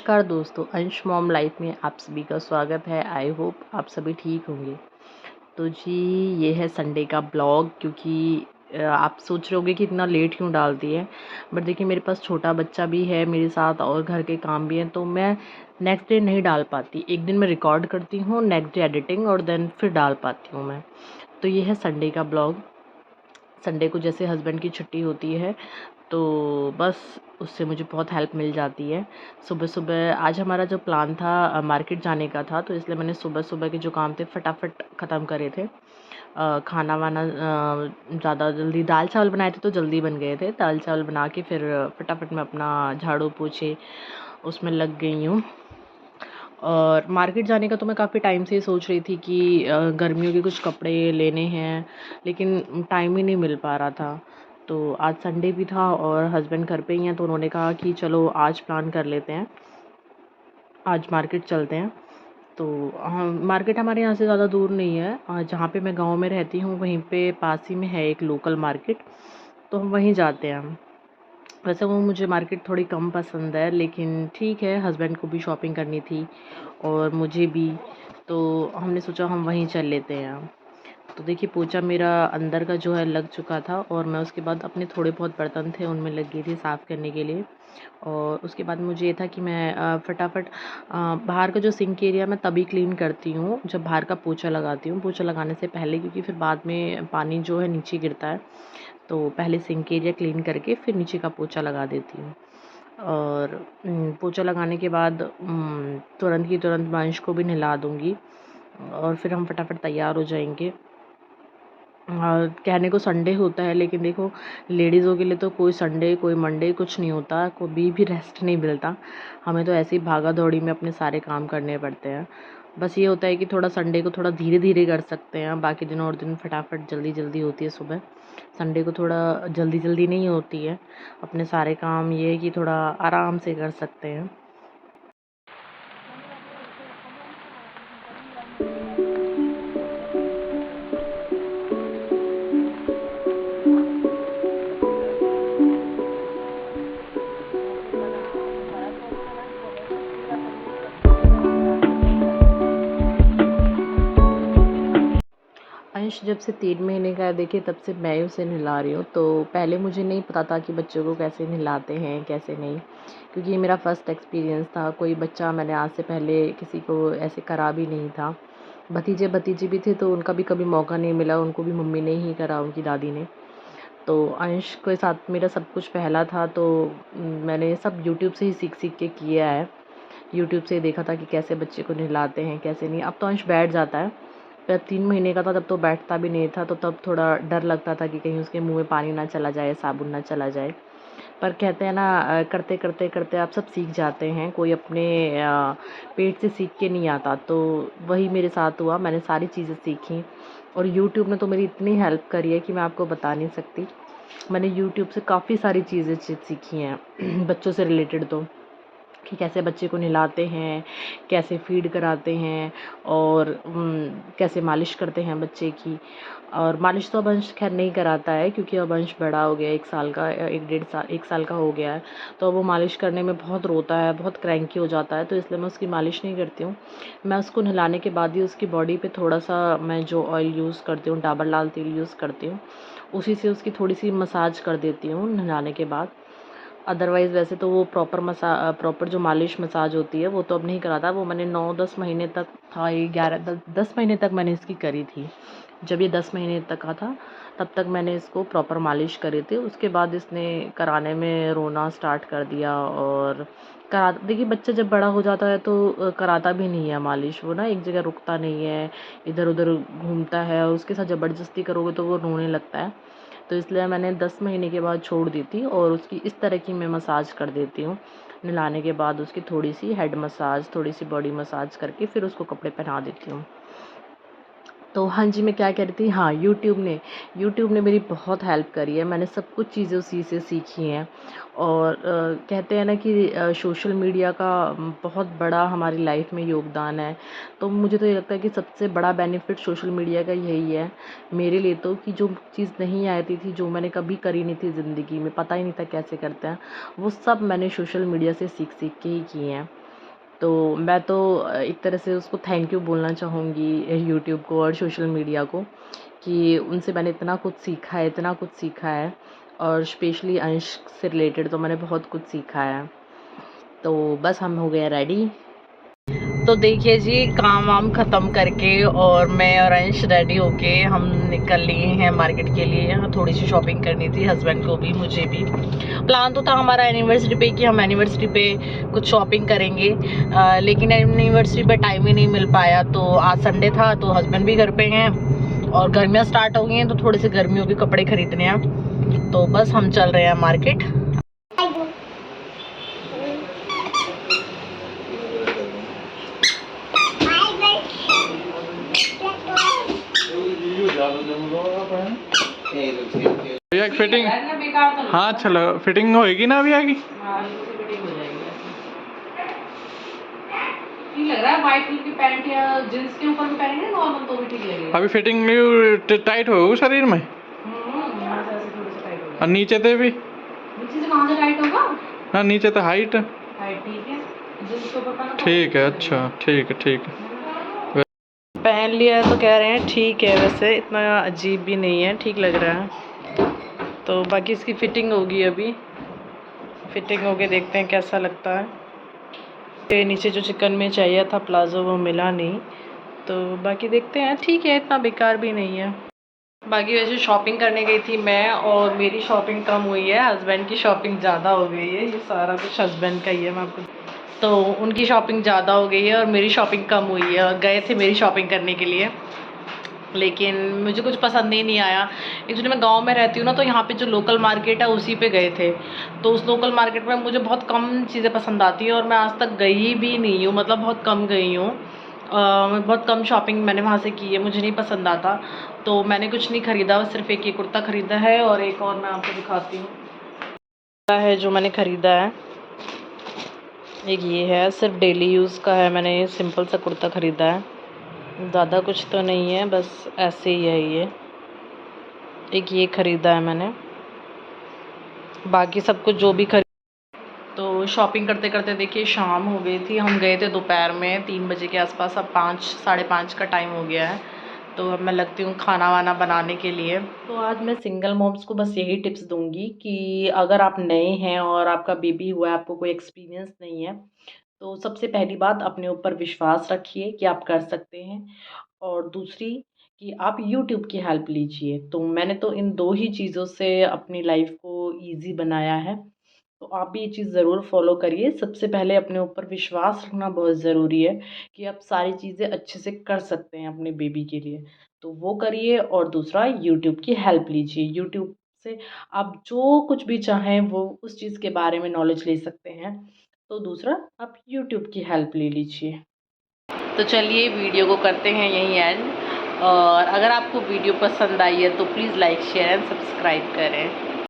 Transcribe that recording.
नमस्कार दोस्तों, अंश मॉम लाइफ में आप सभी का स्वागत है। आई होप आप सभी ठीक होंगे। तो जी, ये है संडे का ब्लॉग। क्योंकि आप सोच रहे होंगे कि इतना लेट क्यों डालती है, बट देखिए मेरे पास छोटा बच्चा भी है मेरे साथ और घर के काम भी हैं, तो मैं नेक्स्ट डे नहीं डाल पाती। एक दिन मैं रिकॉर्ड करती हूँ, नेक्स्ट डे एडिटिंग और देन फिर डाल पाती हूँ मैं। तो ये है संडे का ब्लॉग। संडे को जैसे हस्बैंड की छुट्टी होती है तो बस उससे मुझे बहुत हेल्प मिल जाती है। सुबह-सुबह आज हमारा जो प्लान था मार्केट जाने का था, तो इसलिए मैंने सुबह-सुबह के जो काम थे फटाफट ख़त्म करे थे। खाना-वाना ज़्यादा जल्दी दाल-चावल बनाए थे तो जल्दी बन गए थे। दाल-चावल बना के फिर फटाफट मैं अपना झाड़ू-पोछे उसमें लग गई हूँ। और मार्केट जाने का तो मैं काफ़ी टाइम से ही सोच रही थी कि गर्मियों के कुछ कपड़े लेने हैं, लेकिन टाइम ही नहीं मिल पा रहा था। तो आज संडे भी था और हस्बैंड घर पे ही हैं, तो उन्होंने कहा कि चलो आज प्लान कर लेते हैं, आज मार्केट चलते हैं। तो हम मार्केट हमारे यहाँ से ज़्यादा दूर नहीं है। जहाँ पे मैं गाँव में रहती हूँ वहीं पे पास ही में है एक लोकल मार्केट, तो हम वहीं जाते हैं। वैसे वो मुझे मार्केट थोड़ी कम पसंद है, लेकिन ठीक है, हस्बैंड को भी शॉपिंग करनी थी और मुझे भी, तो हमने सोचा हम वहीं चल लेते हैं। तो देखिए पोंछा मेरा अंदर का जो है लग चुका था और मैं उसके बाद अपने थोड़े बहुत बर्तन थे उनमें लग गई थी साफ़ करने के लिए। और उसके बाद मुझे ये था कि मैं फटाफट बाहर का जो सिंक एरिया मैं तभी क्लीन करती हूँ जब बाहर का पोंछा लगाती हूँ, पोंछा लगाने से पहले, क्योंकि फिर बाद में पानी जो है नीचे गिरता है। तो पहले सिंक एरिया क्लीन करके फिर नीचे का पोंछा लगा देती हूँ। और पोंछा लगाने के बाद तुरंत की तुरंत वंश को भी नहला दूँगी और फिर हम फटाफट तैयार हो जाएँगे। कहने को संडे होता है, लेकिन देखो लेडीज़ों के लिए तो कोई संडे कोई मंडे कुछ नहीं होता, कभी भी रेस्ट नहीं मिलता। हमें तो ऐसे ही भागा-दौड़ी में अपने सारे काम करने पड़ते हैं। बस ये होता है कि थोड़ा संडे को थोड़ा धीरे-धीरे कर सकते हैं, बाकी दिनों और दिन फटाफट जल्दी-जल्दी होती है सुबह। संडे को थोड़ा जल्दी-जल्दी नहीं होती है, अपने सारे काम ये है कि थोड़ा आराम से कर सकते हैं। अंश जब से 3 महीने का है देखिए तब से मैं ही उसे नहला रही हूँ। तो पहले मुझे नहीं पता था कि बच्चों को कैसे नहलाते हैं, कैसे नहीं, क्योंकि ये मेरा फर्स्ट एक्सपीरियंस था। कोई बच्चा मैंने आज से पहले किसी को ऐसे करा भी नहीं था। भतीजे-भतीजी भी थे तो उनका भी कभी मौका नहीं मिला, उनको भी मम्मी ने ही करा, उनकी दादी ने। तो अंश के साथ मेरा सब कुछ पहला था, तो मैंने सब यूट्यूब से ही सीख-सीख के किया है। यूट्यूब से ही देखा था कि कैसे बच्चे को नहलाते हैं, कैसे नहीं। अब तो अंश बैठ जाता है। जब 3 महीने का था तब तो बैठता भी नहीं था, तो तब थोड़ा डर लगता था कि कहीं उसके मुँह में पानी ना चला जाए, साबुन ना चला जाए। पर कहते हैं ना करते-करते आप सब सीख जाते हैं, कोई अपने पेट से सीख के नहीं आता। तो वही मेरे साथ हुआ, मैंने सारी चीज़ें सीखी और यूट्यूब ने तो मेरी इतनी हेल्प करी है कि मैं आपको बता नहीं सकती। मैंने यूट्यूब से काफ़ी सारी चीज़ें सीखी हैं बच्चों से रिलेटेड, तो कि कैसे बच्चे को नहलाते हैं, कैसे फ़ीड कराते हैं और कैसे मालिश करते हैं बच्चे की। और मालिश तो अब अंश ख़ैर नहीं कराता है, क्योंकि अब अंश बड़ा हो गया है, 1 साल का 1 डेढ़ साल 1 साल का हो गया है। तो अब वो मालिश करने में बहुत रोता है, बहुत क्रैंकी हो जाता है, तो इसलिए मैं उसकी मालिश नहीं करती हूँ। मैं उसको नहलाने के बाद ही उसकी बॉडी पे थोड़ा-सा मैं जो ऑयल यूज़ करती हूँ, डाबर लाल तेल यूज़ करती हूँ, उसी से उसकी थोड़ी-सी मसाज कर देती हूँ नहलाने के बाद। अदरवाइज़ वैसे तो वो प्रॉपर जो मालिश मसाज होती है वो तो अब नहीं कराता। वो मैंने 9-10 महीने तक था, ये 11 10 महीने तक मैंने इसकी करी थी। जब ये 10 महीने तक का था तब तक मैंने इसको प्रॉपर मालिश करी थी। उसके बाद इसने कराने में रोना स्टार्ट कर दिया और करा देखिए बच्चा जब बड़ा हो जाता है तो कराता भी नहीं है मालिश। वो ना एक जगह रुकता नहीं है, इधर-उधर घूमता है और उसके साथ ज़बरदस्ती करोगे तो वो रोने लगता है। तो इसलिए मैंने 10 महीने के बाद छोड़ दी थी और उसकी इस तरह की मैं मसाज कर देती हूँ। नहलाने के बाद उसकी थोड़ी-सी हेड मसाज, थोड़ी-सी बॉडी मसाज करके फिर उसको कपड़े पहना देती हूँ। तो हाँ जी, मैं क्या कह रही थी, हाँ, यूट्यूब ने मेरी बहुत हेल्प करी है। मैंने सब कुछ चीज़ें उसी से सीखी हैं और कहते हैं ना कि सोशल मीडिया का बहुत बड़ा हमारी लाइफ में योगदान है। तो मुझे तो ये लगता है कि सबसे बड़ा बेनिफिट सोशल मीडिया का यही है, मेरे लिए तो, कि जो चीज़ नहीं आती थी, जो मैंने कभी करी नहीं थी ज़िंदगी में, पता ही नहीं था कैसे करते हैं, वो सब मैंने सोशल मीडिया से सीख-सीख के ही की हैं। तो मैं तो एक तरह से उसको थैंक यू बोलना चाहूँगी यूट्यूब को और सोशल मीडिया को, कि उनसे मैंने इतना कुछ सीखा है, इतना कुछ सीखा है, और स्पेशली अंश से रिलेटेड तो मैंने बहुत कुछ सीखा है। तो बस हम हो गए हैं रेडी। तो देखिए जी, काम वाम ख़त्म करके और मैं और अंश रेडी होके हम निकल लिए हैं मार्केट के लिए। थोड़ी सी शॉपिंग करनी थी, हस्बैंड को भी मुझे भी। प्लान तो था हमारा एनिवर्सरी पे कि हम एनिवर्सरी पे कुछ शॉपिंग करेंगे, लेकिन एनिवर्सरी पे टाइम ही नहीं मिल पाया। तो आज संडे था तो हस्बैंड भी घर पे हैं और गर्मियाँ स्टार्ट हो गई हैं, तो थोड़े से गर्मियों के कपड़े खरीदने हैं। तो बस हम चल रहे हैं मार्केट। भैया फिटिंग, हाँ चलो फिटिंग होएगी ना भैया की? लग रहा है व्हाइट कलर की पैंट या जींस के ऊपर भी पहनेंगे नॉर्मल तो भी ठीक लगेगा। अभी फिटिंग टाइट हो शरीर में, और नीचे से भी। नीचे से कहाँ से टाइट होगा? हाँ नीचे तो हाइट ठीक है, जींस के ऊपर पहना तो ठीक है। अच्छा ठीक है ठीक है। पहन लिया है तो कह रहे हैं ठीक है, वैसे इतना अजीब भी नहीं है, ठीक लग रहा है। तो बाकी इसकी फिटिंग होगी, अभी फिटिंग होके देखते हैं कैसा लगता है। ये नीचे जो चिकन में चाहिए था प्लाजो वो मिला नहीं, तो बाकी देखते हैं। ठीक है, इतना बेकार भी नहीं है। बाकी वैसे शॉपिंग करने गई थी मैं, और मेरी शॉपिंग कम हुई है, हस्बैंड की शॉपिंग ज़्यादा हो गई है। ये सारा कुछ हस्बैंड का ही है, मैं आपको तो उनकी शॉपिंग ज़्यादा हो गई है और मेरी शॉपिंग कम हुई है। और गए थे मेरी शॉपिंग करने के लिए, लेकिन मुझे कुछ पसंद ही नहीं आया। एक्चुअली मैं गांव में रहती हूँ ना, तो यहाँ पे जो लोकल मार्केट है उसी पे गए थे। तो उस लोकल मार्केट में मुझे बहुत कम चीज़ें पसंद आती हैं, और मैं आज तक गई भी नहीं हूँ, मतलब बहुत कम गई हूँ। बहुत कम शॉपिंग मैंने वहाँ से की है, मुझे नहीं पसंद आता। तो मैंने कुछ नहीं ख़रीदा, सिर्फ एक ये कुर्ता ख़रीदा है, और एक और मैं आपको दिखाती हूँ है जो मैंने ख़रीदा है। एक ये है, सिर्फ डेली यूज़ का है, मैंने ये सिंपल सा कुर्ता ख़रीदा है, ज़्यादा कुछ तो नहीं है, बस ऐसे ही है ये। एक ये ख़रीदा है मैंने, बाकी सब कुछ जो भी तो शॉपिंग करते करते देखिए शाम हो गई थी। हम गए थे दोपहर में 3 बजे के आसपास, अब 5 साढ़े 5 का टाइम हो गया है। तो अब मैं लगती हूँ खाना वाना बनाने के लिए। तो आज मैं सिंगल मॉम्स को बस यही टिप्स दूँगी कि अगर आप नए हैं और आपका बेबी हुआ है, आपको कोई एक्सपीरियंस नहीं है, तो सबसे पहली बात अपने ऊपर विश्वास रखिए कि आप कर सकते हैं, और दूसरी कि आप यूट्यूब की हेल्प लीजिए। तो मैंने तो इन 2 ही चीज़ों से अपनी लाइफ़ को ईज़ी बनाया है। तो आप भी ये चीज़ ज़रूर फ़ॉलो करिए। सबसे पहले अपने ऊपर विश्वास रखना बहुत ज़रूरी है कि आप सारी चीज़ें अच्छे से कर सकते हैं अपने बेबी के लिए। तो वो करिए, और दूसरा यूट्यूब की हेल्प लीजिए। यूट्यूब से आप जो कुछ भी चाहें वो उस चीज़ के बारे में नॉलेज ले सकते हैं। तो दूसरा, आप यूट्यूब की हेल्प ले लीजिए। तो चलिए वीडियो को करते हैं यहीं एंड, और अगर आपको वीडियो पसंद आई है तो please like share and subscribe करें।